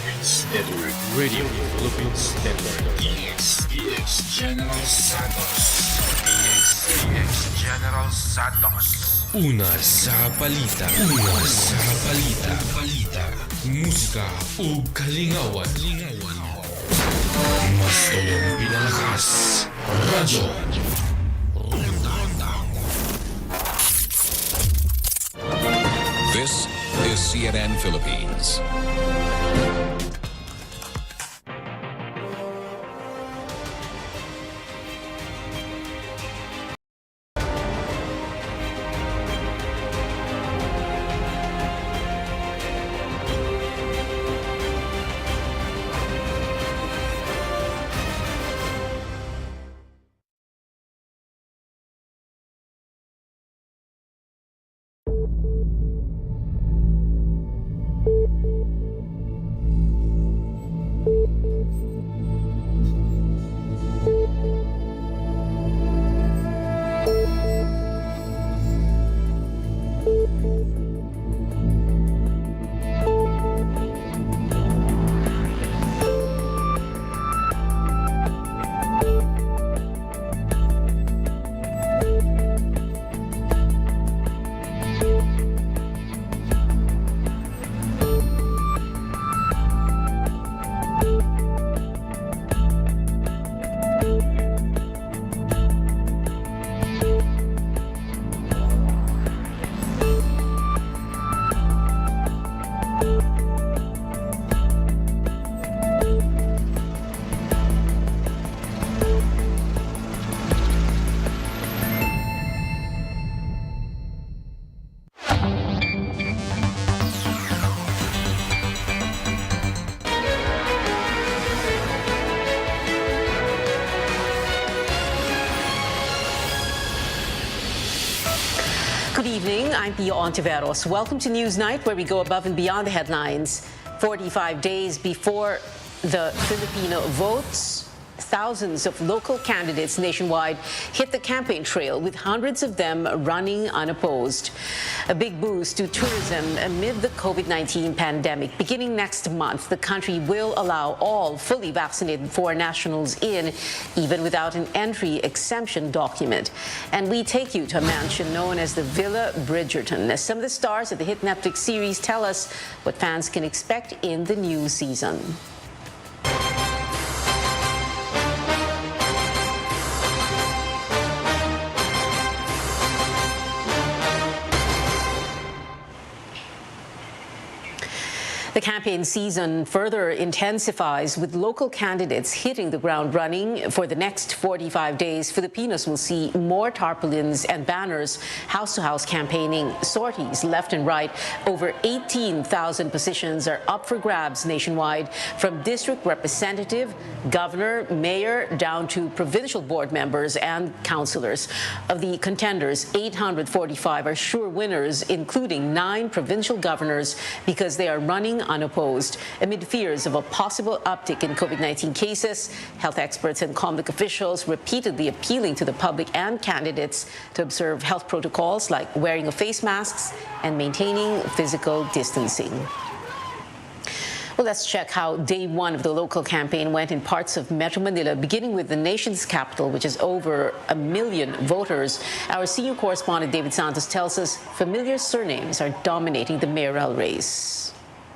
Philippines Network. Radio Philippines Network. PX General Santos. PX General Santos. Una sa balita. Una sa balita. Musika ug kalingawan. Mas tulong pinalakas. Radyo. This is CNN Philippines. Good evening, I'm Pio Ontiveros. Welcome to Newsnight, where we go above and beyond the headlines. 45 days before the Filipino votes, thousands of local candidates nationwide hit the campaign trail, with hundreds of them running unopposed. A big boost to tourism amid the COVID-19 pandemic. Beginning next month, the country will allow all fully vaccinated foreign nationals in, even without an entry exemption document. And we take you to a mansion known as the Villa Bridgerton, as some of the stars of the hit Netflix series tell us what fans can expect in the new season. The campaign season further intensifies, with local candidates hitting the ground running. For the next 45 days, Filipinos will see more tarpaulins and banners, house-to-house campaigning, sorties left and right. Over 18,000 positions are up for grabs nationwide, from district representative, governor, mayor, down to provincial board members and councillors. Of the contenders, 845 are sure winners, including 9 provincial governors, because they are running unopposed. Amid fears of a possible uptick in COVID-19 cases, health experts and COMELEC officials repeatedly appealing to the public and candidates to observe health protocols like wearing of face masks and maintaining physical distancing. Well, let's check how day one of the local campaign went in parts of Metro Manila, beginning with the nation's capital, which has over 1 million voters. Our senior correspondent David Santos tells us familiar surnames are dominating the mayoral race.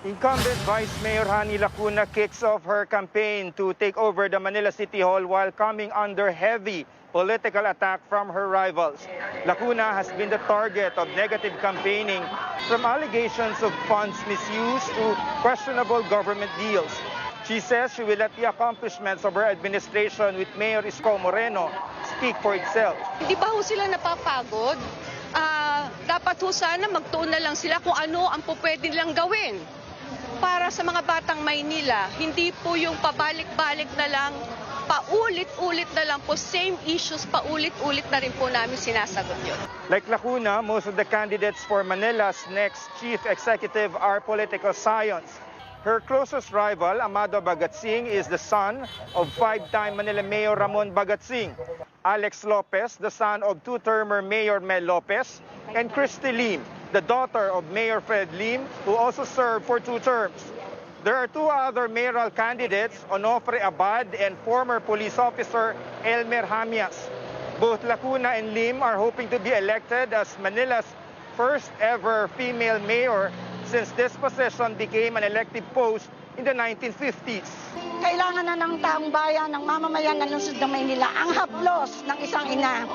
Incumbent Vice Mayor Hani Lacuna kicks off her campaign to take over the Manila City Hall while coming under heavy political attack from her rivals. Lacuna has been the target of negative campaigning, from allegations of funds misuse to questionable government deals. She says she will let the accomplishments of her administration with Mayor Isko Moreno speak for itself. Hindi ba ho sila napapagod? Dapat ho sana magtuon na lang sila kung ano ang pwede nilang gawin para sa mga batang Maynila. Hindi po yung pabalik-balik na lang, paulit-ulit na lang po, same issues, paulit-ulit na rin po namin sinasagot yun. Like Lacuna, most of the candidates for Manila's next chief executive are political scions. Her closest rival, Amado Bagatsing, is the son of 5-time Manila Mayor Ramon Bagatsing. Alex Lopez, the son of 2-termer Mayor Mel Lopez, and Christy Lim, the daughter of Mayor Fred Lim, who also served for 2 terms. There are two other mayoral candidates, Onofre Abad and former police officer Elmer Hamias. Both Lacuna and Lim are hoping to be elected as Manila's first ever female mayor since this position became an elective post in the 1950s. Kailangan na ng taong bayan, ng mamamayan ng lungsod ng Maynila ang haplos ng isang ina,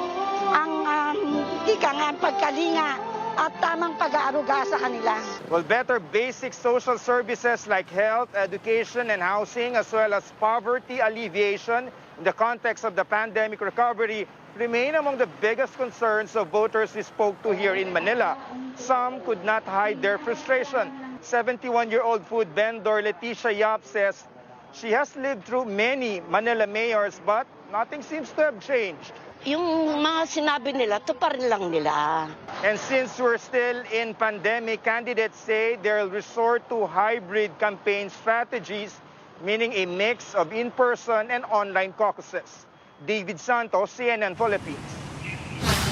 ang pagkalinga at tamang pag-aaruga sa kanila. Well, better basic social services like health, education, and housing, as well as poverty alleviation in the context of the pandemic recovery, remain among the biggest concerns of voters we spoke to here in Manila. Some could not hide their frustration. 71-year-old food vendor Leticia Yap says she has lived through many Manila mayors, but nothing seems to have changed. Yung mga sinabi nila, tuparin lang nila. And since we're still in pandemic, candidates say they'll resort to hybrid campaign strategies, meaning a mix of in-person and online caucuses. David Santos, CNN Philippines.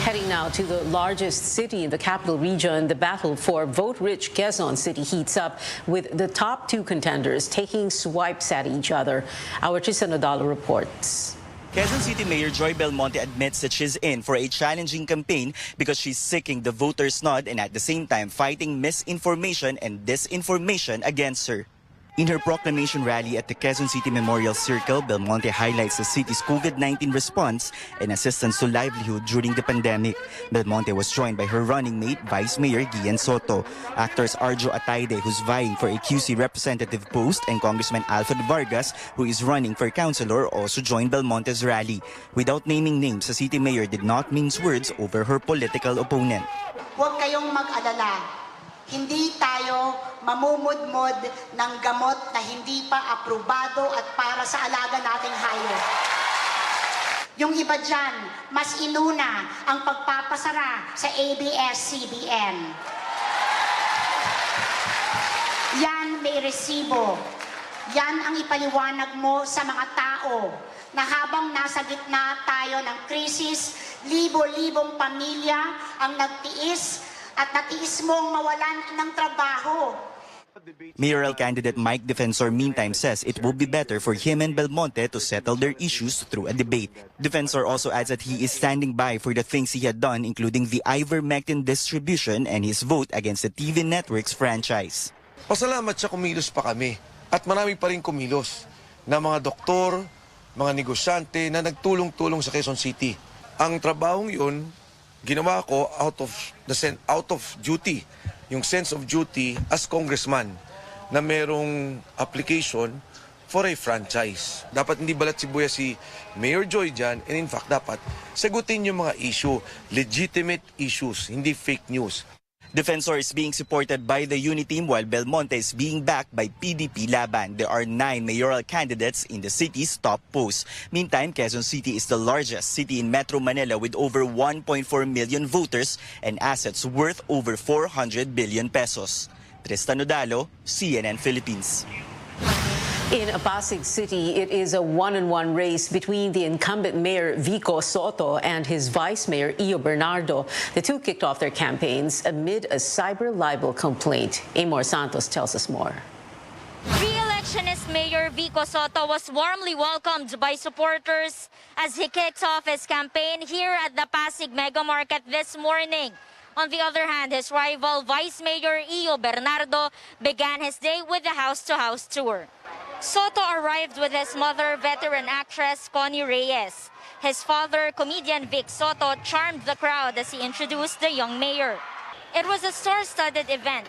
Heading now to the largest city in the capital region, the battle for vote-rich Quezon City heats up with the top two contenders taking swipes at each other. Our Tristan Odalo reports. Quezon City Mayor Joy Belmonte admits that she's in for a challenging campaign because she's seeking the voters' nod and at the same time fighting misinformation and disinformation against her. In her proclamation rally at the Quezon City Memorial Circle, Belmonte highlights the city's COVID-19 response and assistance to livelihood during the pandemic. Belmonte was joined by her running mate, Vice Mayor Gian Soto, actors Arjo Atayde, who's vying for a QC representative post, and Congressman Alfred Vargas, who is running for councilor, also joined Belmonte's rally. Without naming names, the city mayor did not mince words over her political opponent. Huwag kayong mag-alala. Hindi tayo mamumudmod ng gamot na hindi pa aprobado at para sa alaga nating hayop. Yung iba dyan, mas inuna ang pagpapasara sa ABS-CBN. Yan may resibo. Yan ang ipaliwanag mo sa mga tao na habang nasa gitna tayo ng krisis, libo-libong pamilya ang nagtiis at natiis mong mawalan ng trabaho. Mayoral candidate Mike Defensor meantime says it would be better for him and Belmonte to settle their issues through a debate. Defensor also adds that he is standing by for the things he had done, including the ivermectin distribution and his vote against the TV network's franchise. Pasalamat siya, kumilos pa kami. At marami pa rin kumilos na mga doktor, mga negosyante na nagtulong-tulong sa Quezon City. Ang trabahong yun, ginawa ko out of duty, yung sense of duty as congressman na merong application for a franchise. Dapat hindi balat sibuya si Mayor Joy dyan, and in fact dapat sagutin yung mga issue, legitimate issues, hindi fake news. Defensor is being supported by the Uniteam while Belmonte is being backed by PDP Laban. There are 9 mayoral candidates in the city's top posts. Meantime, Quezon City is the largest city in Metro Manila with over 1.4 million voters and assets worth over 400 billion pesos. Tristan Odalo, CNN Philippines. In Pasig City, it is a one-on-one race between the incumbent mayor Vico Soto and his vice mayor Io Bernardo. The two kicked off their campaigns amid a cyber libel complaint. Amor Santos tells us more. Re-electionist Mayor Vico Soto was warmly welcomed by supporters as he kicks off his campaign here at the Pasig Mega Market this morning. On the other hand, his rival Vice Mayor Io Bernardo began his day with the house-to-house tour. Soto arrived with his mother, veteran actress Connie Reyes. His father, comedian Vic Soto, charmed the crowd as he introduced the young mayor. It was a star-studded event.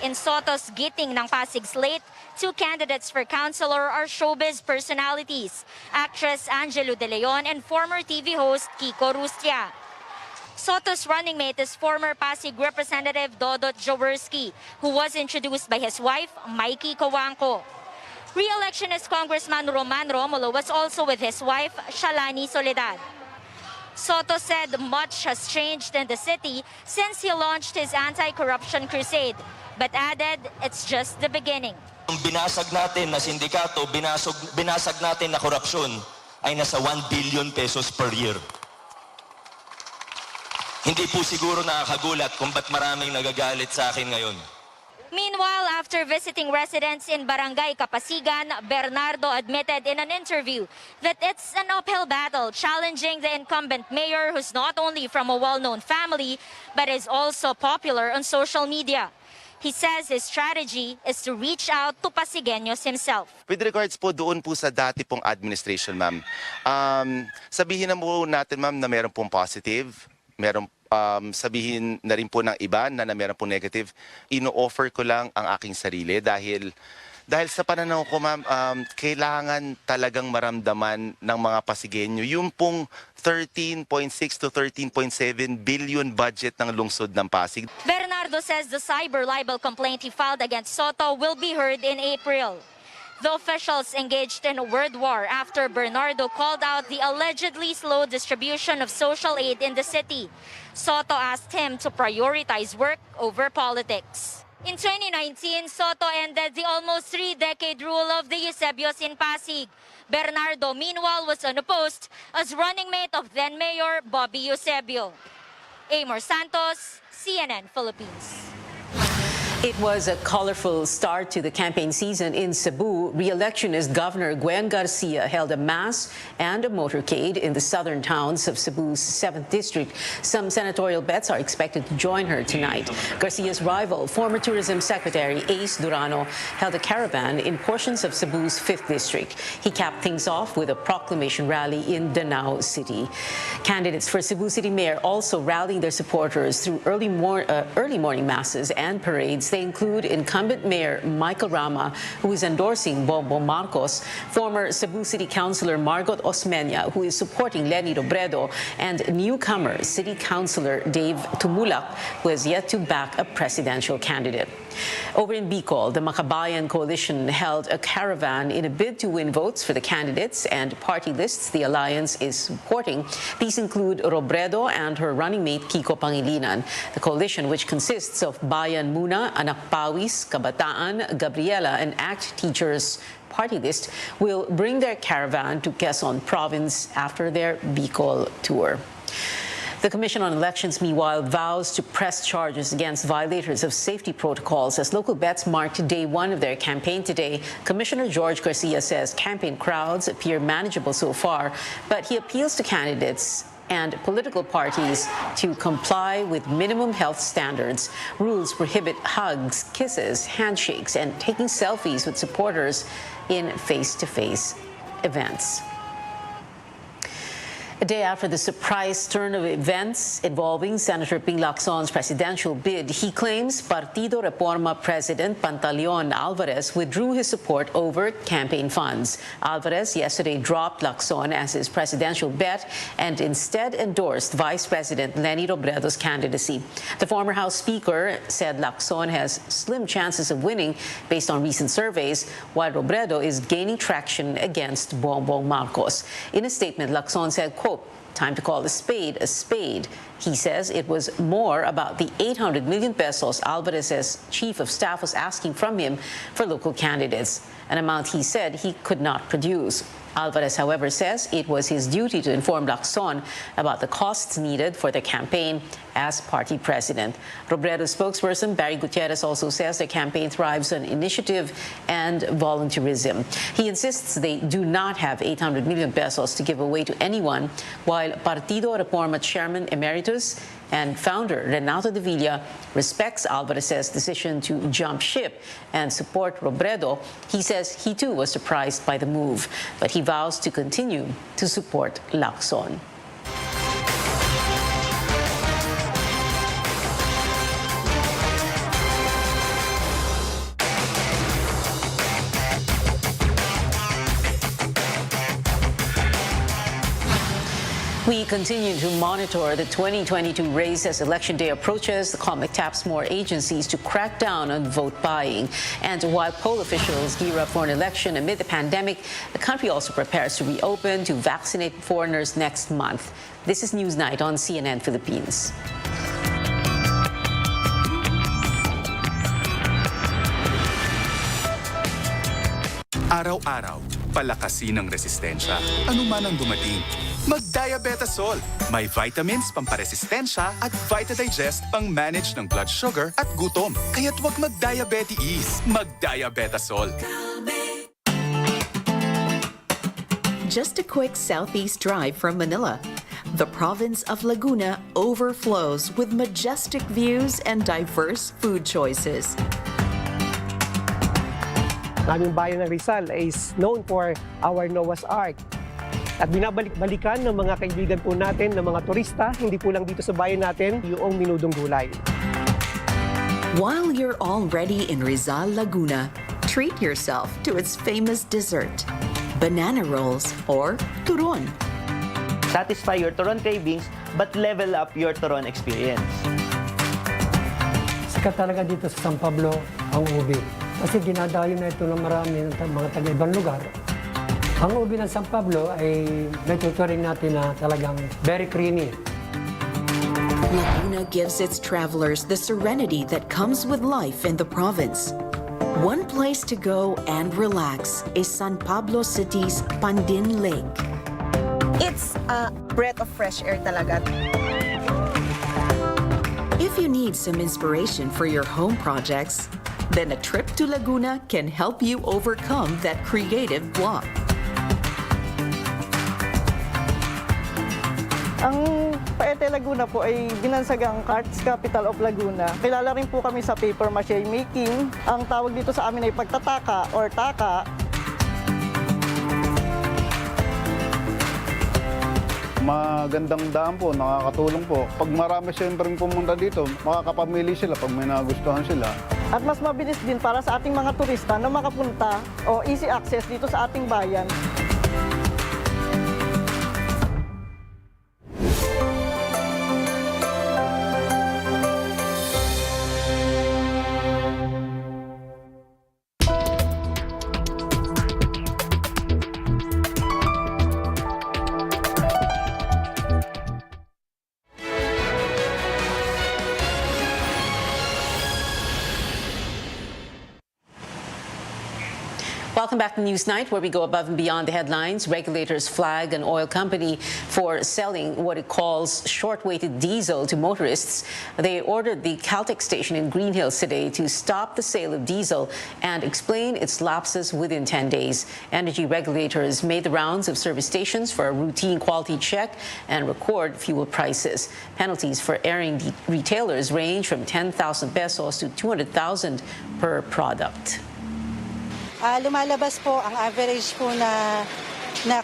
In Soto's Giting ng Pasig slate, 2 candidates for councilor are showbiz personalities, actress Angelo De Leon and former TV host Kiko Rustia. Soto's running mate is former Pasig Representative Dodot Jaworski, who was introduced by his wife, Mikey Cojuangco. Re-electionist Congressman Roman Romulo was also with his wife, Shalani Soledad. Soto said much has changed in the city since he launched his anti-corruption crusade, but added it's just the beginning. Ang binasag natin na sindikato, binasag natin na korupsyon ay nasa 1 billion pesos per year. Hindi po siguro nakakagulat kung ba't maraming nagagalit sa akin ngayon. Meanwhile, after visiting residents in Barangay Kapasigan, Bernardo admitted in an interview that it's an uphill battle challenging the incumbent mayor who's not only from a well-known family, but is also popular on social media. He says his strategy is to reach out to Pasigueños himself. With regards po doon po sa dati pong administration, ma'am, sabihin na po natin, ma'am, na meron pong positive, meron sabihin na rin po ng iba na meron pong negative. Ino-offer ko lang ang aking sarili dahil sa pananaw ko, ma'am, kailangan talagang maramdaman ng mga Pasigueño yung pong 13.6 to 13.7 billion budget ng lungsod ng Pasig. Bernardo says the cyber libel complaint he filed against Soto will be heard in April. The officials engaged in a word war after Bernardo called out the allegedly slow distribution of social aid in the city. Soto asked him to prioritize work over politics. In 2019, Soto ended the almost three-decade rule of the Eusebios in Pasig. Bernardo, meanwhile, was unopposed as running mate of then-Mayor Bobby Eusebio. Amor Santos, CNN Philippines. It was a colorful start to the campaign season in Cebu. Re-electionist Governor Gwen Garcia held a mass and a motorcade in the southern towns of Cebu's 7th district. Some senatorial bets are expected to join her tonight. Garcia's rival, former Tourism Secretary Ace Durano, held a caravan in portions of Cebu's 5th district. He capped things off with a proclamation rally in Danao City. Candidates for Cebu City Mayor also rallying their supporters through early morning masses and parades. They include incumbent Mayor Michael Rama, who is endorsing Bongbong Marcos, former Cebu City Councilor Margot Osmeña, who is supporting Leni Robredo, and newcomer City Councilor Dave Tumulak, who has yet to back a presidential candidate. Over in Bicol, the Makabayan Coalition held a caravan in a bid to win votes for the candidates and party lists the alliance is supporting. These include Robredo and her running mate Kiko Pangilinan. The coalition, which consists of Bayan Muna, Anak Pawis, Kabataan, Gabriela, and ACT Teachers party list, will bring their caravan to Quezon Province after their Bicol tour. The Commission on Elections, meanwhile, vows to press charges against violators of safety protocols as local bets marked day one of their campaign today. Commissioner George Garcia says campaign crowds appear manageable so far, but he appeals to candidates and political parties to comply with minimum health standards. Rules prohibit hugs, kisses, handshakes, and taking selfies with supporters in face-to-face events. A day after the surprise turn of events involving Senator Ping Lacson's presidential bid, he claims Partido Reforma President Pantaleon Alvarez withdrew his support over campaign funds. Alvarez yesterday dropped Lacson as his presidential bet and instead endorsed Vice President Leni Robredo's candidacy. The former House Speaker said Lacson has slim chances of winning based on recent surveys, while Robredo is gaining traction against Bongbong Marcos. In a statement, Lacson said, quote, "Time to call a spade a spade." He says it was more about the 800 million pesos Alvarez's chief of staff was asking from him for local candidates, an amount he said he could not produce. Alvarez, however, says it was his duty to inform Lacson about the costs needed for the campaign as party president. Robredo's spokesperson Barry Gutierrez also says the campaign thrives on initiative and volunteerism. He insists they do not have 800 million pesos to give away to anyone, while Partido Reforma Chairman Emeritus and founder Renato de Villa respects Alvarez's decision to jump ship and support Robredo. He says he too was surprised by the move, but he vows to continue to support Lacson. We continue to monitor the 2022 race as Election Day approaches. The COMELEC taps more agencies to crack down on vote buying. And while poll officials gear up for an election amid the pandemic, the country also prepares to reopen to vaccinate foreigners next month. This is Newsnight on CNN Philippines. Araw-araw, palakasin ang resistensya. Ano man ang dumating, mag-Diabetasol. May vitamins pamparesistensya at VitaDigest pang-manage ng blood sugar at gutom. Kaya't huwag mag-diabetes. Mag-Diabetasol. Just a quick southeast drive from Manila. The province of Laguna overflows with majestic views and diverse food choices. Aming bayan ng Rizal is known for our Noah's Ark. At binabalik-balikan ng mga kaibigan po natin, ng mga turista, hindi po lang dito sa bayan natin, yung minudong gulay. While you're already in Rizal, Laguna, treat yourself to its famous dessert, banana rolls or turon. Satisfy your turon cravings but level up your turon experience. Sikat talaga dito sa San Pablo ang ubi. Kasi dinadayo na ito ng marami ng mga taga-ibang lugar. Ang ubi ng San Pablo ay may tuturing natin na talagang very creamy. Laguna gives its travelers the serenity that comes with life in the province. One place to go and relax is San Pablo City's Pandin Lake. It's a breath of fresh air talaga. If you need some inspiration for your home projects, then a trip to Laguna can help you overcome that creative block. Ang Paete Laguna po ay binansagang Arts Capital of Laguna. Kilala rin po kami sa paper mache making. Ang tawag dito sa amin ay pagtataka or taka. Magandang daan po, nakakatulong po. Pag marami siyempre pumunta dito, makakapamili sila pag may nagustuhan sila. At mas mabilis din para sa ating mga turista na makapunta o easy access dito sa ating bayan. Welcome back to Newsnight, where we go above and beyond the headlines. Regulators flag an oil company for selling what it calls short-weighted diesel to motorists. They ordered the Caltex station in Green Hills today to stop the sale of diesel and explain its lapses within 10 days. Energy regulators made the rounds of service stations for a routine quality check and record fuel prices. Penalties for erring retailers range from 10,000 pesos to 200,000 per product. Lumalabas po ang average po na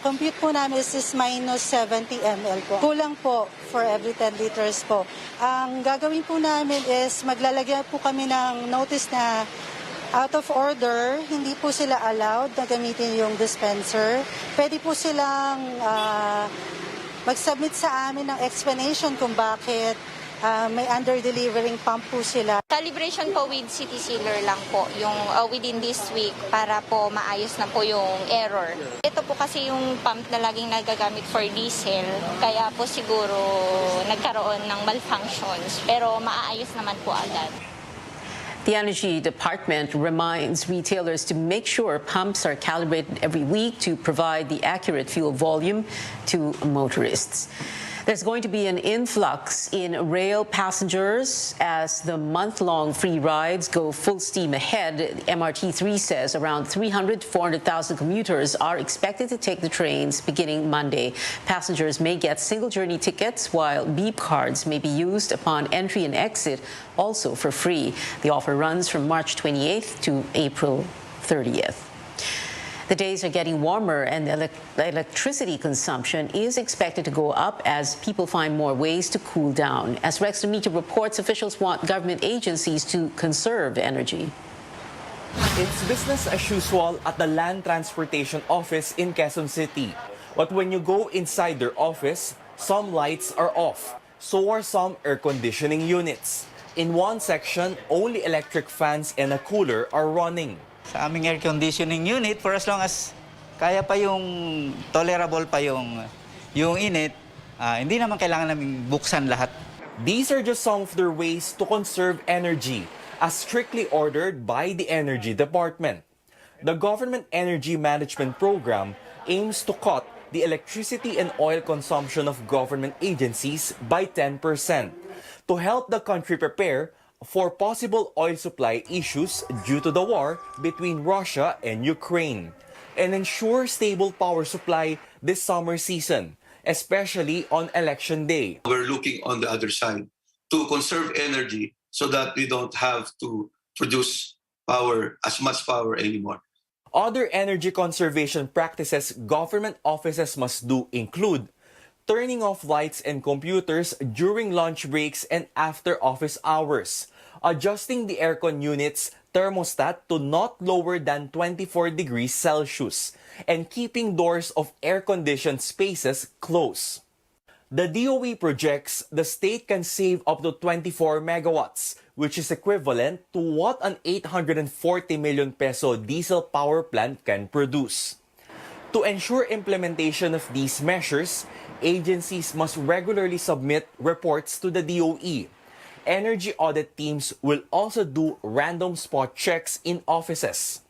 compute po namin is minus 70 ml po. Kulang po for every 10 liters po. Ang gagawin po namin is maglalagyan po kami ng notice na out of order, hindi po sila allowed na gamitin yung dispenser. Pwede po silang mag-submit sa amin ng explanation kung bakit may under-delivering pump po sila. Calibration po with City Sealer lang po, yung within this week para po maayos na po yung error. Ito po kasi yung pump na laging nagagamit for diesel, kaya po siguro nagkaroon ng malfunctions, pero maaayos naman po agad. The Energy Department reminds retailers to make sure pumps are calibrated every week to provide the accurate fuel volume to motorists. There's going to be an influx in rail passengers as the month-long free rides go full steam ahead. MRT3 says around 300 to 400,000 commuters are expected to take the trains beginning Monday. Passengers may get single journey tickets, while beep cards may be used upon entry and exit, also for free. The offer runs from March 28th to April 30th. The days are getting warmer, and electricity consumption is expected to go up as people find more ways to cool down. As Rex Media reports, officials want government agencies to conserve energy. It's business as usual at the Land Transportation Office in Quezon City. But when you go inside their office, some lights are off. So are some air conditioning units. In one section, only electric fans and a cooler are running. Sa aming air conditioning unit, for as long as kaya pa yung tolerable pa yung init, hindi naman kailangan namin buksan lahat. These are just some of their ways to conserve energy, as strictly ordered by the Energy Department. The Government Energy Management Program aims to cut the electricity and oil consumption of government agencies by 10% to help the country prepare for possible oil supply issues due to the war between Russia and Ukraine and ensure stable power supply this summer season, especially on Election Day. We're looking on the other side to conserve energy so that we don't have to produce power, as much power anymore. Other energy conservation practices government offices must do include turning off lights and computers during lunch breaks and after office hours, adjusting the aircon unit's thermostat to not lower than 24 degrees Celsius, and keeping doors of air-conditioned spaces closed. The DOE projects the state can save up to 24 megawatts, which is equivalent to what an 840 million peso diesel power plant can produce. To ensure implementation of these measures, agencies must regularly submit reports to the DOE. Energy audit teams will also do random spot checks in offices.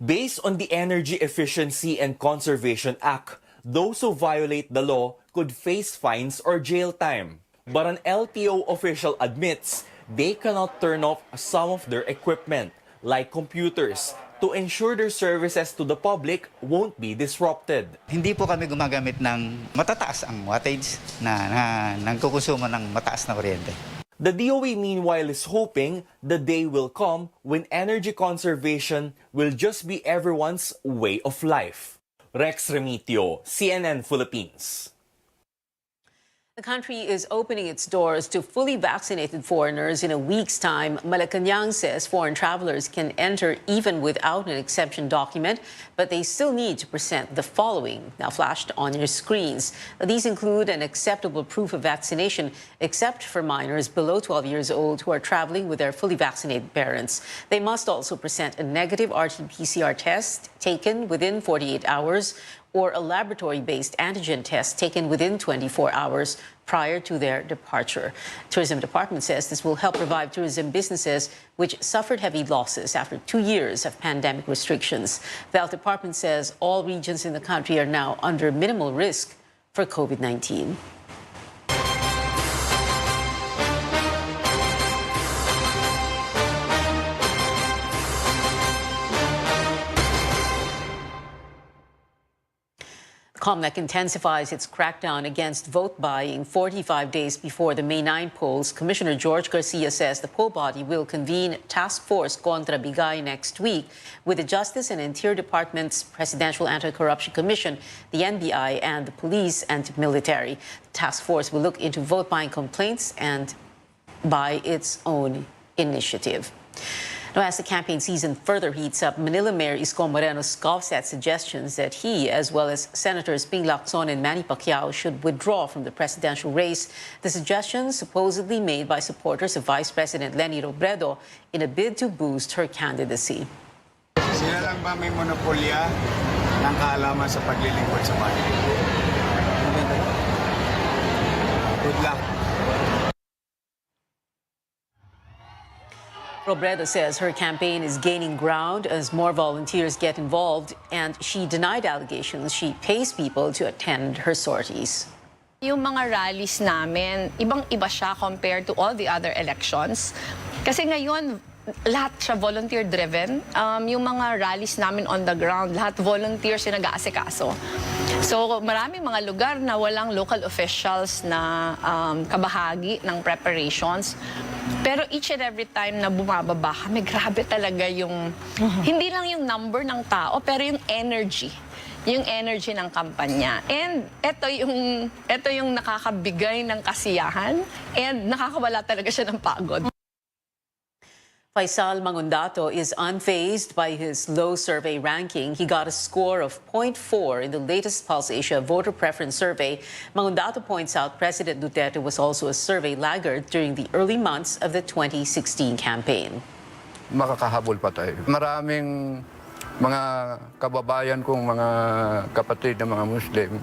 Based on the Energy Efficiency and Conservation Act, those who violate the law could face fines or jail time. But an LTO official admits they cannot turn off some of their equipment, like computers, to ensure their services to the public won't be disrupted. Hindi po kami gumagamit ng matataas ang wattage na nagkukonsumo ng mataas na kuryente. The DOE meanwhile is hoping the day will come when energy conservation will just be everyone's way of life. Rex Remitio, CNN Philippines. The country is opening its doors to fully vaccinated foreigners in a week's time. Malacanang says foreign travelers can enter even without an exemption document, but they still need to present the following, now flashed on your screens. These include an acceptable proof of vaccination, except for minors below 12 years old who are traveling with their fully vaccinated parents. They must also present a negative RT-PCR test taken within 48 hours, or a laboratory-based antigen test taken within 24 hours prior to their departure. Tourism Department says this will help revive tourism businesses which suffered heavy losses after 2 years of pandemic restrictions. The Health Department says all regions in the country are now under minimal risk for COVID-19. COMELEC intensifies its crackdown against vote buying 45 days before the May 9 polls. Commissioner George Garcia says the poll body will convene Task Force Contra Bigay next week with the Justice and Interior Department's Presidential Anti-Corruption Commission, the NBI, and the police and military. The task force will look into vote buying complaints and by its own initiative. Now, as the campaign season further heats up, Manila Mayor Isko Moreno scoffs at suggestions that he, as well as Senators Ping Lacson and Manny Pacquiao, should withdraw from the presidential race. The suggestions supposedly made by supporters of Vice President Leni Robredo in a bid to boost her candidacy. Sila lang ba may monopolya ng kaalaman sa paglilingkod sa bayan? Good luck. Robredo says her campaign is gaining ground as more volunteers get involved, and she denied allegations she pays people to attend her sorties. Yung mga rallies namin, ibang-iba siya compared to all the other elections. Kasi ngayon, lahat siya volunteer-driven. Yung mga rallies namin on the ground, lahat volunteers yung nag-aasikaso. So maraming mga lugar na walang local officials na kabahagi ng preparations. Pero each and every time na bumababa kami, grabe talaga yung, hindi lang yung number ng tao, pero yung energy ng kampanya. And ito yung nakakabigay ng kasiyahan and nakakawala talaga siya ng pagod. Faisal Mangundato is unfazed by his low survey ranking. He got a score of 0.4 in the latest Pulse Asia voter preference survey. Mangundato points out President Duterte was also a survey laggard during the early months of the 2016 campaign. Makakahabol pa tayo. Maraming mga kababayan kong mga kapatid na mga Muslim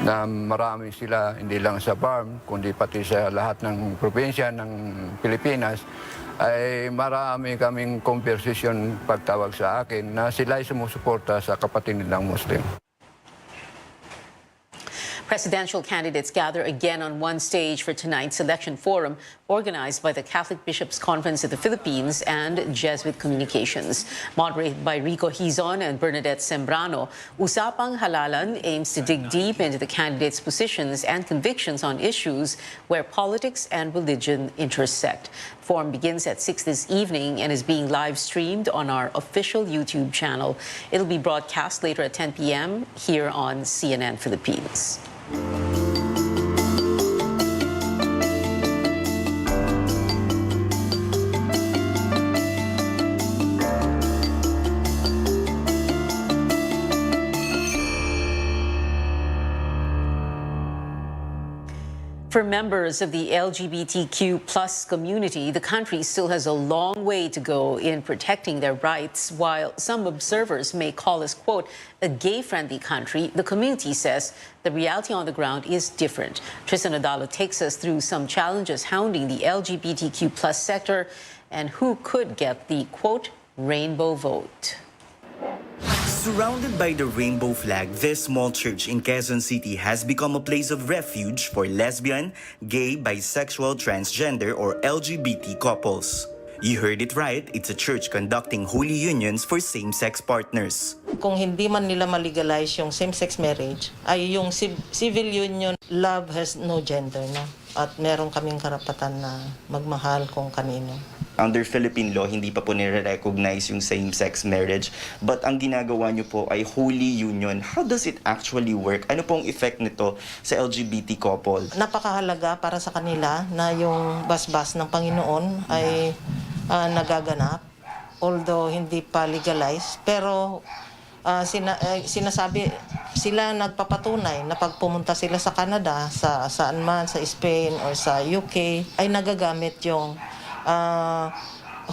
na marami sila hindi lang sa farm, kundi pati sa lahat ng probinsya ng Pilipinas, ay marami kaming conversation pagtawag sa akin na sila ay sumusuporta sa kapatid nilang Muslim. Presidential candidates gather again on one stage for tonight's election forum organized by the Catholic Bishops' Conference of the Philippines and Jesuit Communications. Moderated by Rico Hizon and Bernadette Sembrano, Usapang Halalan aims to dig deep into the candidates' positions and convictions on issues where politics and religion intersect. The forum begins at 6 this evening and is being live streamed on our official YouTube channel. It'll be broadcast later at 10 p.m. here on CNN Philippines. For members of the LGBTQ+ community, the country still has a long way to go in protecting their rights. While some observers may call us, quote, a gay-friendly country, the community says the reality on the ground is different. Tristan Odalo takes us through some challenges hounding the LGBTQ+ sector and who could get the, quote, rainbow vote. Surrounded by the rainbow flag, this small church in Quezon City has become a place of refuge for lesbian, gay, bisexual, transgender, or LGBT couples. You heard it right, it's a church conducting holy unions for same-sex partners. Kung hindi man nila malegalize yung same-sex marriage, ay yung civil union, love has no gender na. At meron kaming karapatan na magmahal kung kanino. Under Philippine law, hindi pa po nire-recognize yung same-sex marriage. But ang ginagawa niyo po ay holy union. How does it actually work? Ano pong effect nito sa LGBT couple? Napakahalaga para sa kanila na yung basbas ng Panginoon ay nagaganap. Although hindi pa legalized. Pero sinasabi, sila nagpapatunay na pag pumunta sila sa Canada, sa saan man, sa Spain or sa UK, ay nagagamit yung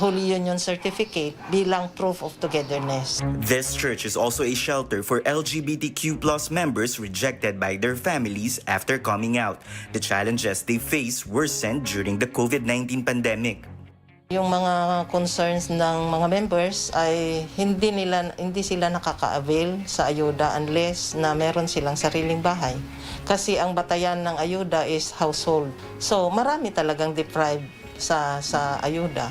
Holy Union Certificate bilang proof of togetherness. This church is also a shelter for LGBTQ+ members rejected by their families after coming out. The challenges they face worsened during the COVID-19 pandemic. Yung mga concerns ng mga members ay hindi sila nakaka-avail sa ayuda unless na meron silang sariling bahay. Kasi ang batayan ng ayuda is household. So marami talagang deprived sa ayuda.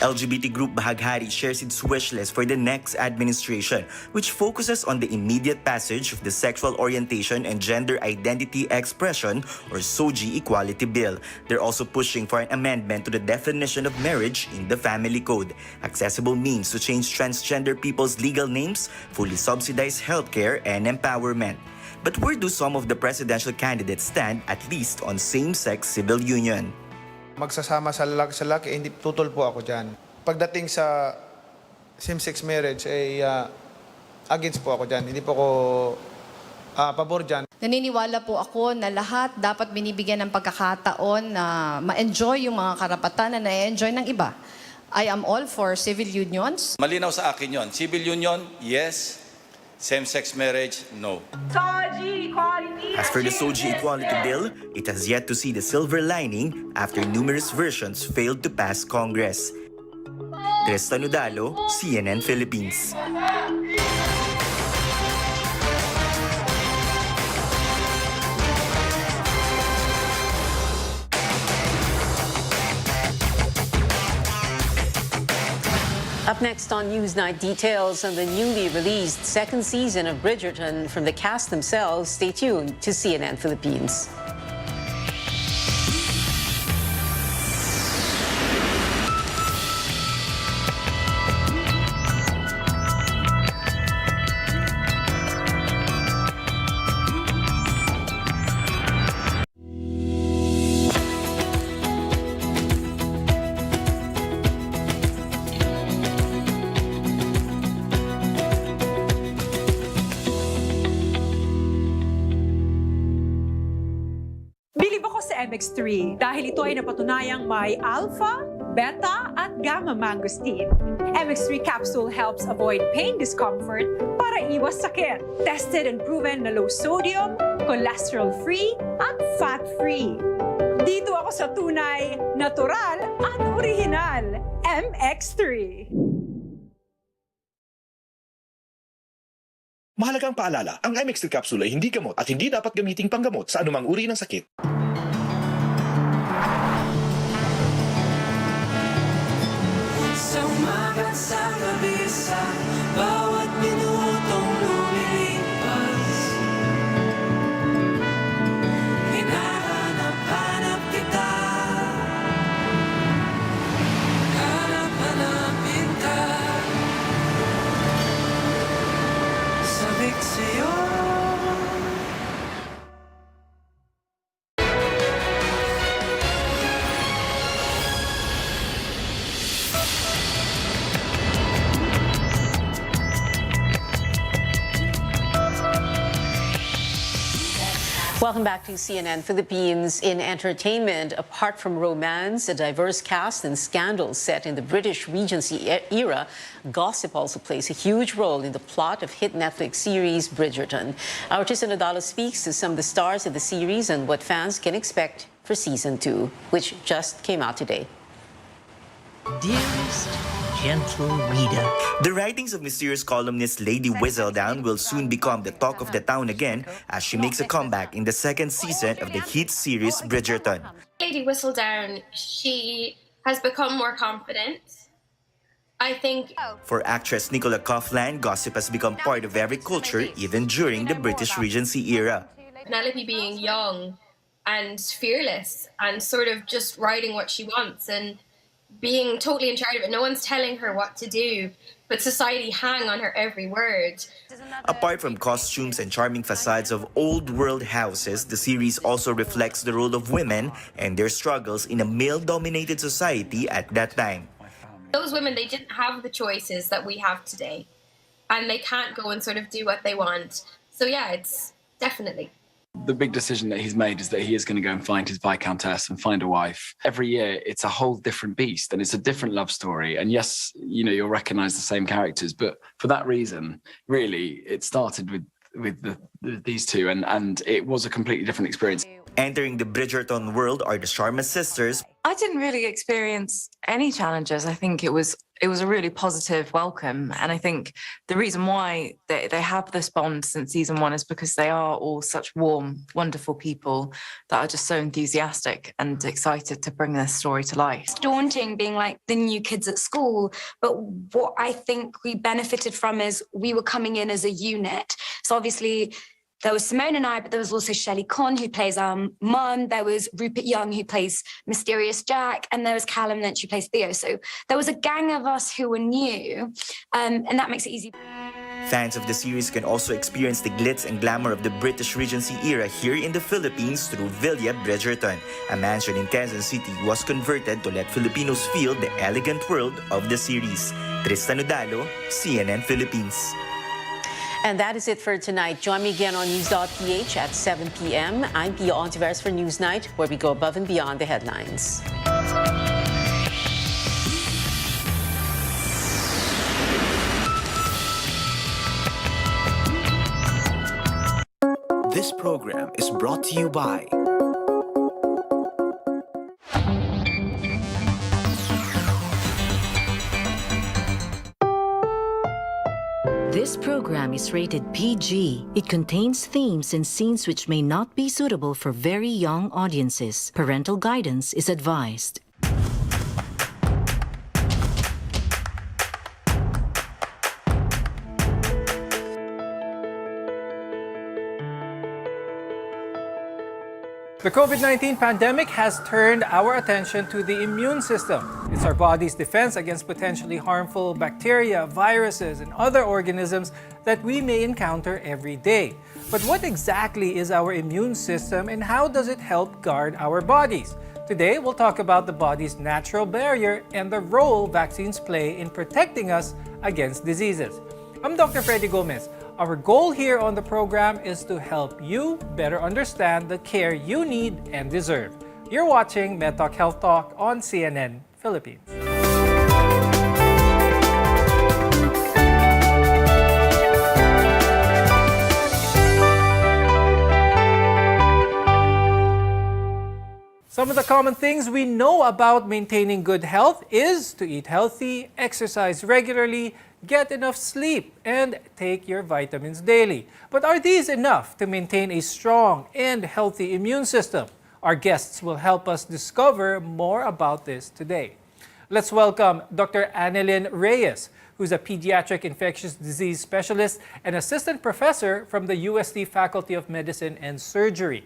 LGBT group Bahaghari shares its wish list for the next administration, which focuses on the immediate passage of the Sexual Orientation and Gender Identity Expression or SOGI Equality Bill. They're also pushing for an amendment to the definition of marriage in the Family Code, accessible means to change transgender people's legal names, fully subsidized healthcare, and empowerment. But where do some of the presidential candidates stand, at least on same-sex civil union? Magsasama sa lalaki, hindi tutol po ako dyan. Pagdating sa same-sex marriage, ay against po ako dyan. Hindi po ako pabor dyan. Naniniwala po ako na lahat dapat binibigyan ng pagkakataon na ma-enjoy yung mga karapatan na na-enjoy ng iba. I am all for civil unions. Malinaw sa akin yon. Civil union, yes. Same-sex marriage, no. As for the SOGI Equality Bill, it has yet to see the silver lining after numerous versions failed to pass Congress. Tristan Odalo, CNN Philippines. Up next on Newsnight, details on the newly released second season of Bridgerton from the cast themselves. Stay tuned to CNN Philippines. Bilib ako sa MX3 dahil ito ay napatunayang may alpha, beta at gamma mangosteen. MX3 capsule helps avoid pain discomfort para iwas sakit. Tested and proven na low sodium, cholesterol-free, at fat-free. Dito ako sa tunay, natural at original. MX3. Mahalagang paalala, ang MX3 capsule ay hindi gamot at hindi dapat gamiting panggamot sa anumang uri ng sakit. Sa umagat sa gabi, sa bawat minutong lumilipas, hinahanap-hanap kita, hanap-hanapin ka, sabik sa'yo. Welcome back to CNN Philippines. In entertainment, apart from romance, a diverse cast and scandals set in the British Regency era, gossip also plays a huge role in the plot of hit Netflix series Bridgerton. Our Tristan Nadalo speaks to some of the stars of the series and what fans can expect for Season 2, which just came out today. Dearest gentle reader. The writings of mysterious columnist Lady Whistledown will soon become the talk of the town again as she makes a comeback in the second season of the hit series Bridgerton. Lady Whistledown, she has become more confident. I think For actress Nicola Coughlan, gossip has become part of every culture even during the British Regency era. Penelope being young and fearless and sort of just writing what she wants and being totally in charge of it. No one's telling her what to do, but society hang on her every word. Apart from costumes and charming facades of old-world houses, the series also reflects the role of women and their struggles in a male-dominated society at that time. Those women, they didn't have the choices that we have today, and they can't go and sort of do what they want. So yeah, it's definitely. The big decision that he's made is that he is going to go and find his Viscountess and find a wife. Every year, it's a whole different beast and it's a different love story. And yes, you know, you'll recognize the same characters, but for that reason, really, it started with these two and it was a completely different experience. Entering the Bridgerton world are the Sharma sisters. I didn't really experience any challenges. I think it was a really positive welcome. And I think the reason why they have this bond since season one is because they are all such warm, wonderful people that are just so enthusiastic and excited to bring this story to life. It's daunting being like the new kids at school, but what I think we benefited from is we were coming in as a unit. So obviously there was Simone and I, but there was also Shelley Conn, who plays our mum. There was Rupert Young, who plays Mysterious Jack. And there was Callum Lynch, who plays Theo. So there was a gang of us who were new, and that makes it easy. Fans of the series can also experience the glitz and glamour of the British Regency era here in the Philippines through Villa Bridgerton. A mansion in Quezon City was converted to let Filipinos feel the elegant world of the series. Tristan Udalo, CNN Philippines. And that is it for tonight. Join me again on News.ph at 7 p.m. I'm Pia Ontiveros for Newsnight, where we go above and beyond the headlines. This program is brought to you by This program is rated PG. It contains themes and scenes which may not be suitable for very young audiences. Parental guidance is advised. The COVID-19 pandemic has turned our attention to the immune system. It's our body's defense against potentially harmful bacteria, viruses, and other organisms that we may encounter every day. But what exactly is our immune system and how does it help guard our bodies? Today, we'll talk about the body's natural barrier and the role vaccines play in protecting us against diseases. I'm Dr. Freddy Gomez. Our goal here on the program is to help you better understand the care you need and deserve. You're watching MedTalk Health Talk on CNN Philippines. Some of the common things we know about maintaining good health is to eat healthy, exercise regularly, get enough sleep, and take your vitamins daily. But are these enough to maintain a strong and healthy immune system? Our guests will help us discover more about this today. Let's welcome Dr. Annalyn Reyes, who's a pediatric infectious disease specialist and assistant professor from the UST Faculty of Medicine and Surgery.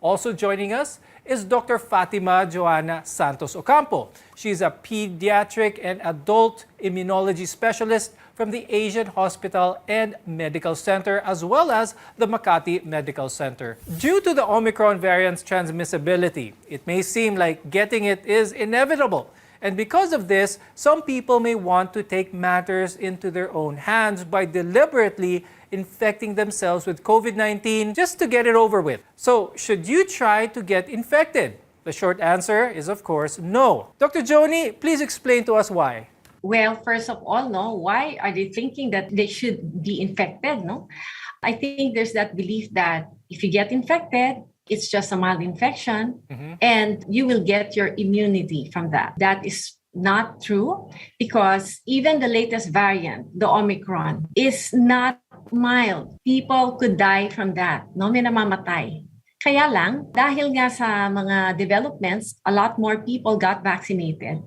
Also joining us is Dr. Fatima Joanna Santos Ocampo. She's a pediatric and adult immunology specialist from the Asian Hospital and Medical Center, as well as the Makati Medical Center. Due to the Omicron variant's transmissibility, it may seem like getting it is inevitable. And because of this, some people may want to take matters into their own hands by deliberately infecting themselves with COVID-19 just to get it over with. So, should you try to get infected? The short answer is, of course, no. Dr. Joni, please explain to us why. Well, first of all, why are they thinking that they should be infected, I think there's that belief that if you get infected, it's just a mild infection and you will get your immunity from that. That is not true because even the latest variant, the Omicron, is not mild. People could die from that. May namamatay. Kaya lang, dahil nga sa mga developments, a lot more people got vaccinated.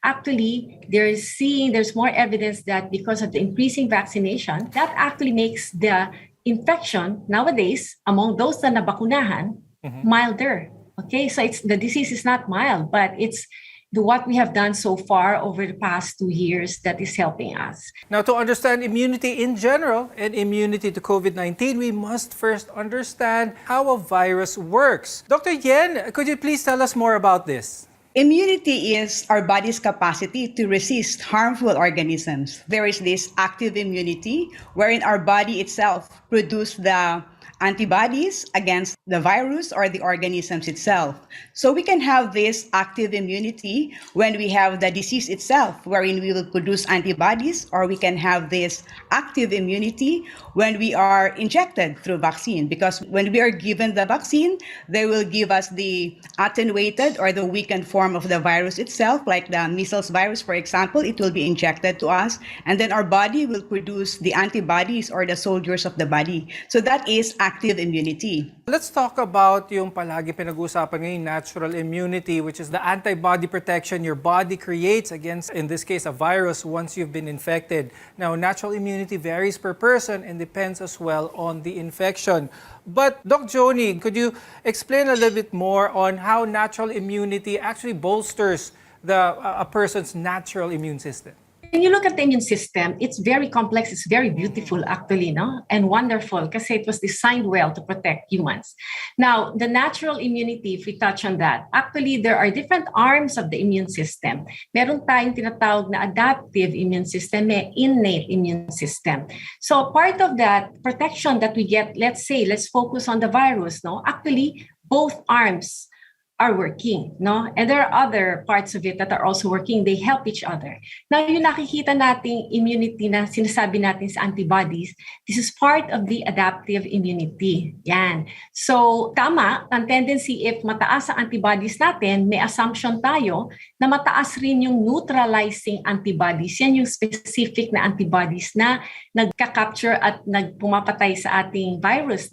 Actually, there's more evidence that because of the increasing vaccination, that actually makes the infection nowadays among those na nabakunahan milder. Okay, so the disease is not mild, but it's what we have done so far over the past 2 years that is helping us. Now, to understand immunity in general and immunity to COVID-19, we must first understand how a virus works. Dr. Yen, could you please tell us more about this? Immunity is our body's capacity to resist harmful organisms. There is this active immunity wherein our body itself produces the antibodies against the virus or the organisms itself. So we can have this active immunity when we have the disease itself, wherein we will produce antibodies, or we can have this active immunity when we are injected through vaccine. Because when we are given the vaccine, they will give us the attenuated or the weakened form of the virus itself, like the measles virus, for example. It will be injected to us, and then our body will produce the antibodies or the soldiers of the body. So that is active immunity. Let's talk about yung palagi pinag-uusapan ngayon, natural immunity, which is the antibody protection your body creates against, in this case, a virus once you've been infected. Now, natural immunity varies per person and depends as well on the infection. But Doc Joni, could you explain a little bit more on how natural immunity actually bolsters a person's natural immune system? When you look at the immune system, it's very complex, it's very beautiful actually, and wonderful kasi it was designed well to protect humans. Now, the natural immunity, if we touch on that, actually there are different arms of the immune system. Meron tayong tinatawag na adaptive immune system, may innate immune system. So part of that protection that we get, let's focus on the virus, actually both arms are working, and there are other parts of it that are also working. They help each other. Now, yung nakikita nating immunity na sinasabi natin sa antibodies, this is part of the adaptive immunity. Yan. So, tama, ang tendency if mataas ang antibodies natin, may assumption tayo na mataas rin yung neutralizing antibodies. Yan yung specific na antibodies na nagka-capture at nagpumapatay sa ating virus,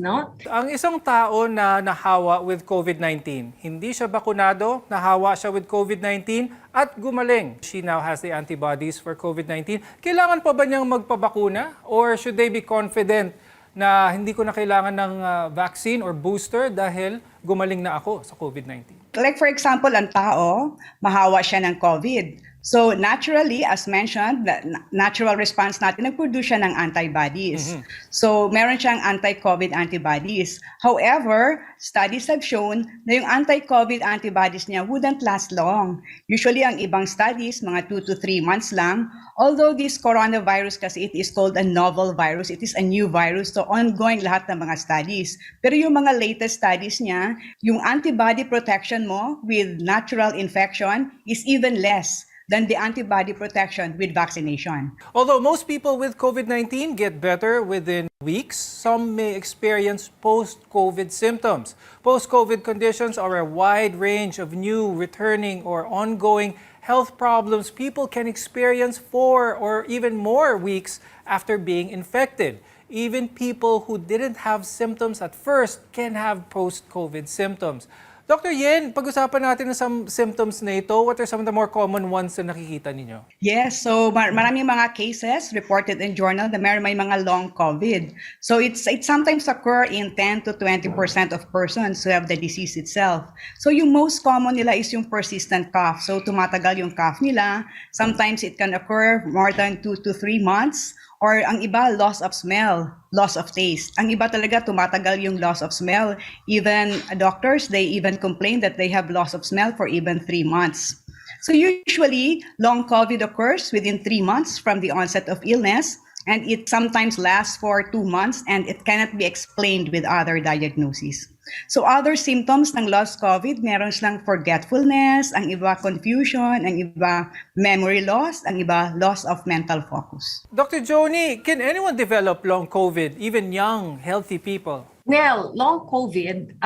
Ang isang tao na nahawa with COVID-19, hindi siya bakunado, nahawa siya with COVID-19 at gumaling. She now has the antibodies for COVID-19. Kailangan pa ba niyang magpabakuna or should they be confident na hindi ko na kailangan ng vaccine or booster dahil gumaling na ako sa COVID-19? Like for example, ang tao, mahawa siya ng COVID. So naturally, as mentioned, the natural response natin, nag-produce siya ng antibodies. So meron siyang anti-COVID antibodies. However, studies have shown na yung anti-COVID antibodies niya wouldn't last long. Usually, ang ibang studies, mga 2 to 3 months lang. Although this coronavirus kasi it is called a novel virus, it is a new virus, so ongoing lahat ng mga studies. Pero yung mga latest studies niya, yung antibody protection mo with natural infection is even less than the antibody protection with vaccination. Although most people with COVID-19 get better within weeks, some may experience post-COVID symptoms. Post-COVID conditions are a wide range of new, returning, or ongoing health problems people can experience 4 or even more weeks after being infected. Even people who didn't have symptoms at first can have post-COVID symptoms. Dr. Yen, pag-usapan natin ng some symptoms na ito. What are some of the more common ones na nakikita ninyo? Yes, so maraming mga cases reported in journal na may mga long COVID. So it sometimes occur in 10 to 20% of persons who have the disease itself. So yung most common nila is yung persistent cough. So tumatagal yung cough nila. Sometimes it can occur more than 2 to 3 months. Or ang iba, loss of smell, loss of taste. Ang iba talaga, tumatagal yung loss of smell. Even doctors, they even complain that they have loss of smell for even 3 months. So usually, long COVID occurs within 3 months from the onset of illness, and it sometimes lasts for 2 months, and it cannot be explained with other diagnoses. So other symptoms ng lost COVID, meron silang forgetfulness, ang iba confusion, ang iba memory loss, ang iba loss of mental focus. Dr. Joni, can anyone develop long COVID, even young, healthy people? Well, long COVID,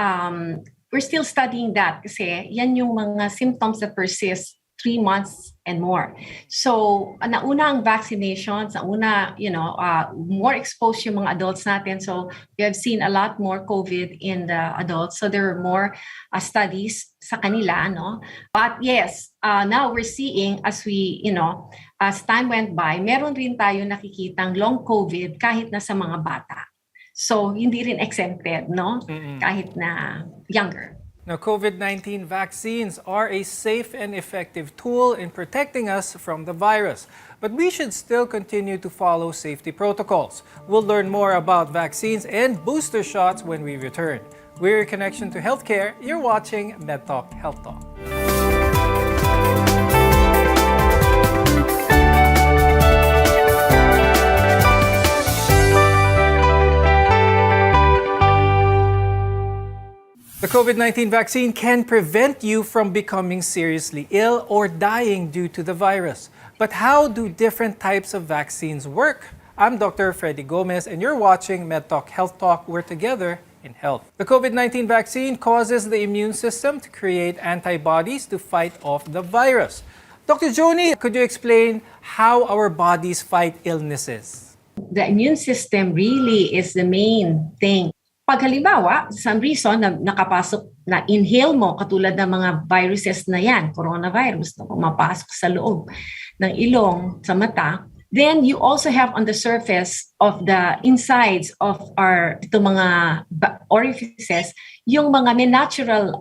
we're still studying that kasi yan yung mga symptoms that persist 3 months and more. So, nauna ang vaccinations, nauna, more exposed yung mga adults natin. So, we have seen a lot more COVID in the adults. So, there are more studies sa kanila, no? But yes, now we're seeing as as time went by, meron rin tayo nakikitang long COVID kahit na sa mga bata. So, hindi rin exempted, no? Kahit na younger. Now, COVID-19 vaccines are a safe and effective tool in protecting us from the virus. But we should still continue to follow safety protocols. We'll learn more about vaccines and booster shots when we return. We're your connection to healthcare. You're watching MedTalk Health Talk. The COVID-19 vaccine can prevent you from becoming seriously ill or dying due to the virus. But how do different types of vaccines work? I'm Dr. Freddy Gomez, and you're watching MedTalk Health Talk. We're together in health. The COVID-19 vaccine causes the immune system to create antibodies to fight off the virus. Dr. Joni, could you explain how our bodies fight illnesses? The immune system really is the main thing. Pag halimbawa, some reason na nakapasok, na inhale mo, katulad ng mga viruses na yan, coronavirus, na pumapasok sa loob ng ilong, sa mata, then you also have on the surface of the insides of mga orifices, yung mga may natural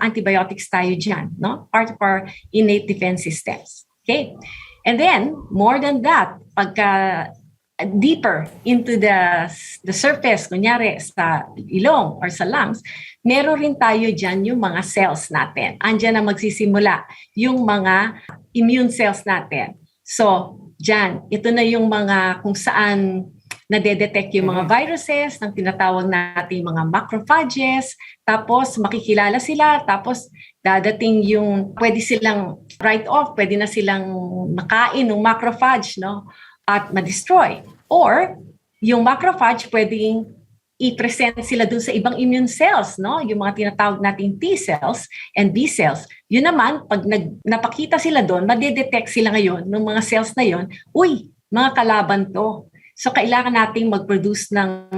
antibiotics tayo dyan, no? Part of our innate defense systems. Okay? And then, more than that, pagka deeper into the surface, kunyari sa ilong or sa lungs, meron rin tayo dyan yung mga cells natin. Andyan na magsisimula yung mga immune cells natin. So, dyan, ito na yung mga kung saan nadedetect yung mga viruses, ng tinatawag natin mga macrophages, tapos makikilala sila, tapos dadating yung pwede silang write off, pwede na silang makain ng macrophage, no? At ma-destroy. Or, yung macrophage pwedeng i-present sila dun sa ibang immune cells, no? Yung mga tinatawag nating T cells and B cells. Yun naman, pag napakita sila doon, madedetect sila ngayon ng mga cells na yon, uy, mga kalaban to. So, kailangan nating mag-produce ng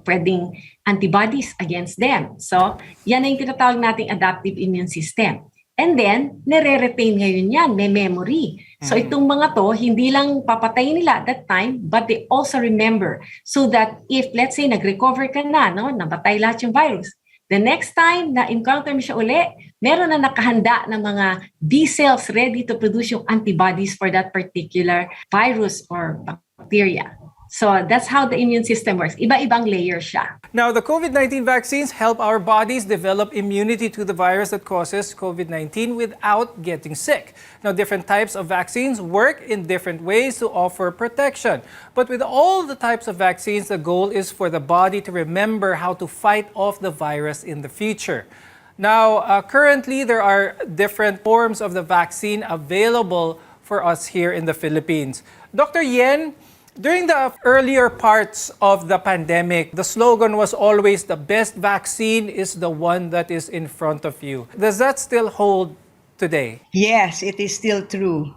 pwedeng antibodies against them. So, yan na yung tinatawag nating adaptive immune system. And then, nare-retain ngayon yan, may memory. So itong mga to, hindi lang papatayin nila at that time, but they also remember. So that if, let's say, nag-recover ka na, no, nabatay lahat yung virus, the next time na encounter mo siya uli, meron na nakahanda ng mga B cells ready to produce yung antibodies for that particular virus or bacteria. So that's how the immune system works. Iba-ibang layer siya. Now, the COVID-19 vaccines help our bodies develop immunity to the virus that causes COVID-19 without getting sick. Now, different types of vaccines work in different ways to offer protection. But with all the types of vaccines, the goal is for the body to remember how to fight off the virus in the future. Now, currently, there are different forms of the vaccine available for us here in the Philippines. Dr. Yen, during the earlier parts of the pandemic, the slogan was always the best vaccine is the one that is in front of you. Does that still hold today? Yes, it is still true.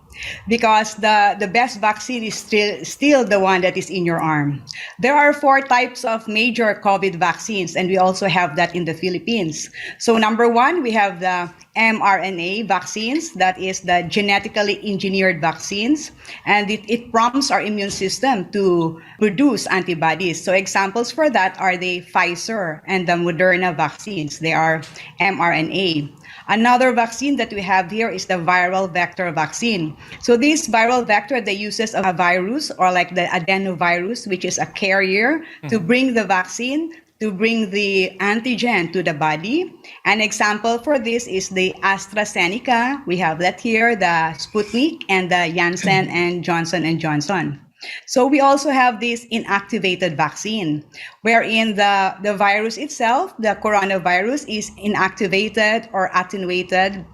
Because the best vaccine is still the one that is in your arm. There are 4 types of major COVID vaccines, and we also have that in the Philippines. So number 1, we have the mRNA vaccines, that is the genetically engineered vaccines, and it prompts our immune system to produce antibodies. So examples for that are the Pfizer and the Moderna vaccines. They are mRNA. Another vaccine that we have here is the viral vector vaccine. So this viral vector, they uses a virus or like the adenovirus, which is a carrier to bring the vaccine, to bring the antigen to the body. An example for this is the AstraZeneca. We have that here, the Sputnik and the Janssen and Johnson & Johnson. So we also have this inactivated vaccine, wherein the virus itself, the coronavirus, is inactivated or attenuated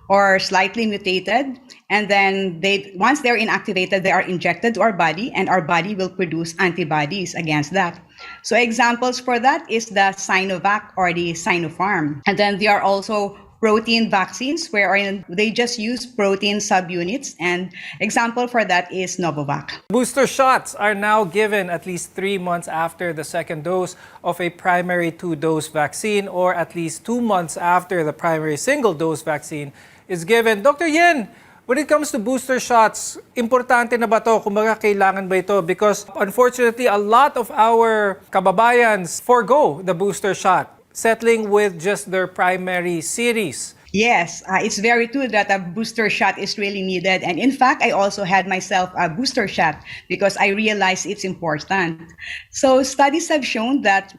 or slightly mutated. And then once they're inactivated, they are injected to our body, and our body will produce antibodies against that. So examples for that is the Sinovac or the Sinopharm. And then there are also protein vaccines wherein they just use protein subunits, and example for that is Novavax. Booster shots are now given at least 3 months after the second dose of a primary 2-dose vaccine, or at least 2 months after the primary single-dose vaccine is given. Dr. Yen, when it comes to booster shots, importante na ba ito? Kumbaga, kailangan ba ito? Because unfortunately, a lot of our kababayans forgo the booster shot, settling with just their primary series. Yes, it's very true that a booster shot is really needed. And in fact, I also had myself a booster shot because I realized it's important. So studies have shown that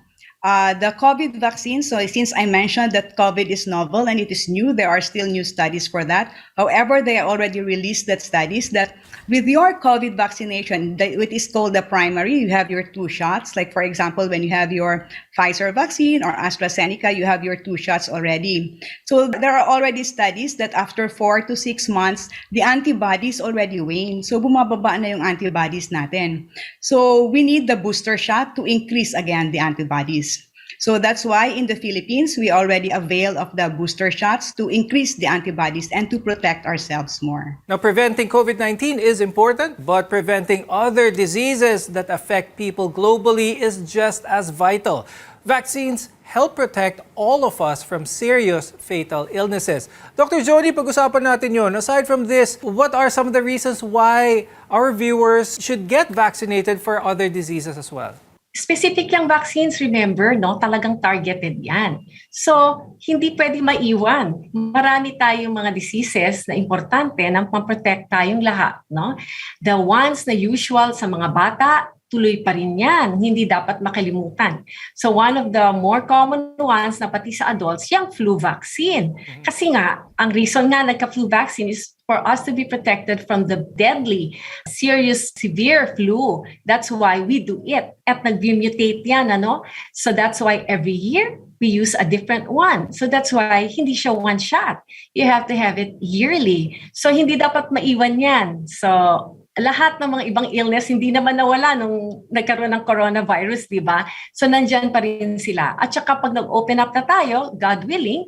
the COVID vaccine, so since I mentioned that COVID is novel and it is new, there are still new studies for that. However, they already released that studies that with your COVID vaccination, it is called the primary, you have your 2 shots. Like for example, when you have your Pfizer vaccine or AstraZeneca, you have your 2 shots already. So there are already studies that after 4 to 6 months, the antibodies already wane. So bumababa na yung antibodies natin. So we need the booster shot to increase again the antibodies. So that's why in the Philippines, we already avail of the booster shots to increase the antibodies and to protect ourselves more. Now, preventing COVID-19 is important, but preventing other diseases that affect people globally is just as vital. Vaccines help protect all of us from serious fatal illnesses. Dr. Jody, pag-usapan natin yun. Aside from this, what are some of the reasons why our viewers should get vaccinated for other diseases as well? Specific yung vaccines, remember, no? Talagang targeted yan. So, hindi pwede maiwan. Marami tayong mga diseases na importante na ma-protect tayong lahat, no? The ones na usual sa mga bata, tuloy pa rin yan. Hindi dapat makalimutan. So, one of the more common ones na pati sa adults, yung flu vaccine. Kasi nga, ang reason nga nagka-flu vaccine is for us to be protected from the deadly, serious, severe flu. That's why we do it. At nag-mutate yan, ano? So that's why every year, we use a different one. So that's why hindi siya one shot. You have to have it yearly. So hindi dapat maiwan yan. So lahat ng mga ibang illness, hindi naman nawala nung nagkaroon ng coronavirus, di ba? So nandyan pa rin sila. At saka pag nag-open up na tayo, God willing,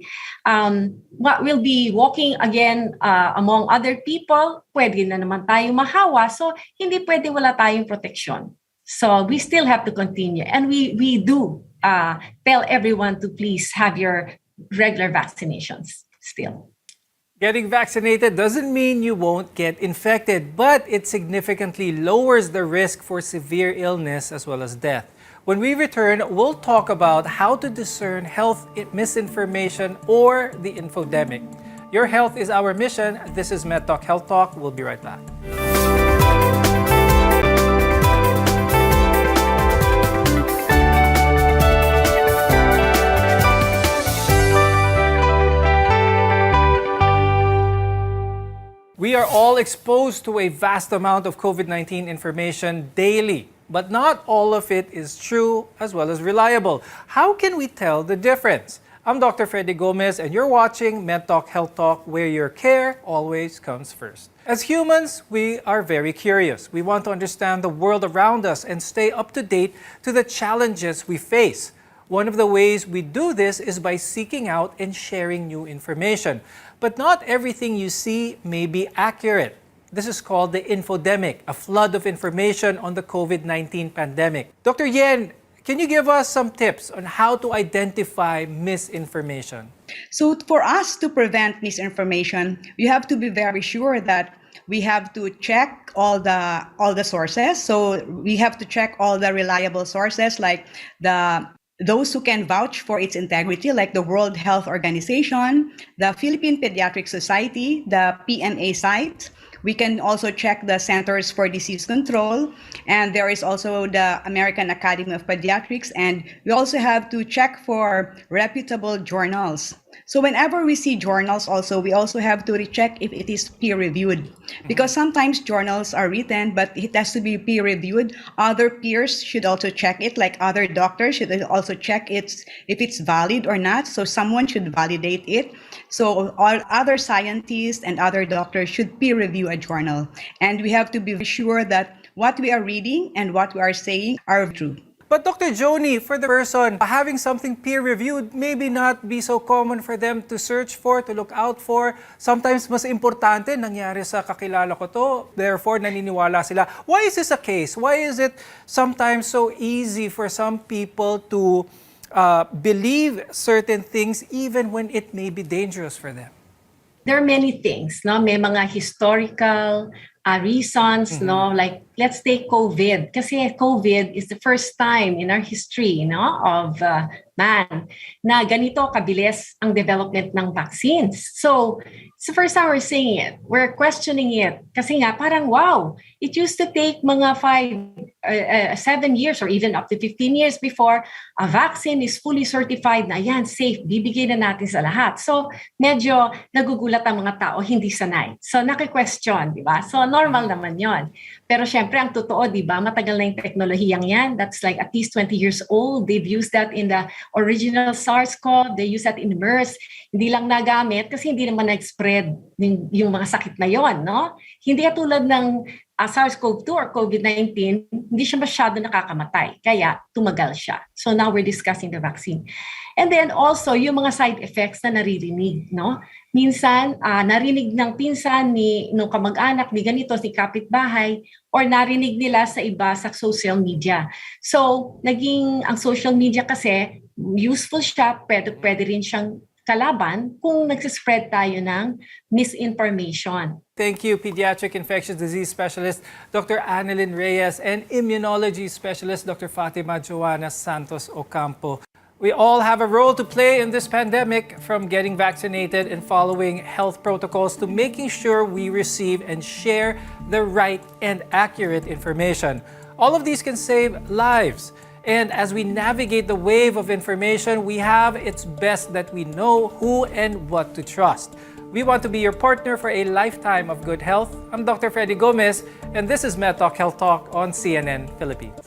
we'll be walking again among other people, pwede na naman tayo mahawa. So hindi pwede wala tayong protection. So we still have to continue. And we do tell everyone to please have your regular vaccinations still. Getting vaccinated doesn't mean you won't get infected, but it significantly lowers the risk for severe illness as well as death. When we return, we'll talk about how to discern health misinformation or the infodemic. Your health is our mission. This is MedTalk Health Talk. We'll be right back. We are all exposed to a vast amount of COVID-19 information daily, but not all of it is true as well as reliable. How can we tell the difference? I'm Dr. Freddy Gomez, and you're watching MedTalk Health Talk, where your care always comes first. As humans, we are very curious. We want to understand the world around us and stay up to date to the challenges we face. One of the ways we do this is by seeking out and sharing new information. But not everything you see may be accurate. This is called the infodemic, a flood of information on the COVID-19 pandemic. Dr. Yen, can you give us some tips on how to identify misinformation? So for us to prevent misinformation, you have to be very sure that we have to check all the sources. So we have to check all the reliable sources, like those who can vouch for its integrity, like the World Health Organization, the Philippine Pediatric Society, the PMA site. We can also check the Centers for Disease Control, and there is also the American Academy of Pediatrics, and we also have to check for reputable journals. So whenever we see journals also, we also have to recheck if it is peer-reviewed. Because sometimes journals are written, but it has to be peer-reviewed. Other peers should also check it, like other doctors should also check if it's valid or not. So someone should validate it. So all other scientists and other doctors should peer-review a journal. And we have to be sure that what we are reading and what we are saying are true. But Dr. Joni, for the person having something peer-reviewed, maybe not be so common for them to search for, to look out for. Sometimes mas importante, nangyari sa kakilala ko to, therefore naniniwala sila. Why is this a case? Why is it sometimes so easy for some people to believe certain things even when it may be dangerous for them? There are many things, no? May mga historical reasons, no? Like, let's take COVID. Kasi COVID is the first time in our history, no, of man na ganito kabilis ang development ng vaccines. So, it's the first time we're seeing it. We're questioning it. Kasi nga, parang wow, it used to take mga 7 years or even up to 15 years before a vaccine is fully certified na yan, safe, bibigay na natin sa lahat. So, medyo nagugulat ang mga tao, hindi sanay. So, naki-question, di ba? So, normal naman yon. Pero syempre, ang totoo, di ba, matagal na yung teknolohiyang yan. That's like at least 20 years old. They've used that in the original SARS-CoV. They use that in MERS. Hindi lang nagamit kasi hindi naman nag-spread yung mga sakit na yon, no? Hindi katulad ng SARS-CoV-2 or COVID-19, hindi siya masyado nakakamatay. Kaya tumagal siya. So now we're discussing the vaccine. And then also, yung mga side effects na naririnig, no? Minsan, narinig ng pinsan nung kamag-anak ni ganito, ni kapitbahay, or narinig nila sa iba sa social media. So, ang social media kasi, useful siya, pwede rin siyang kalaban kung nagsispread tayo ng misinformation. Thank you, Pediatric Infectious Disease Specialist Dr. Annalyn Reyes and Immunology Specialist Dr. Fatima Joanna Santos Ocampo. We all have a role to play in this pandemic, from getting vaccinated and following health protocols to making sure we receive and share the right and accurate information. All of these can save lives. And as we navigate the wave of information we have, it's best that we know who and what to trust. We want to be your partner for a lifetime of good health. I'm Dr. Freddy Gomez, and this is MedTalk Health Talk on CNN Philippines.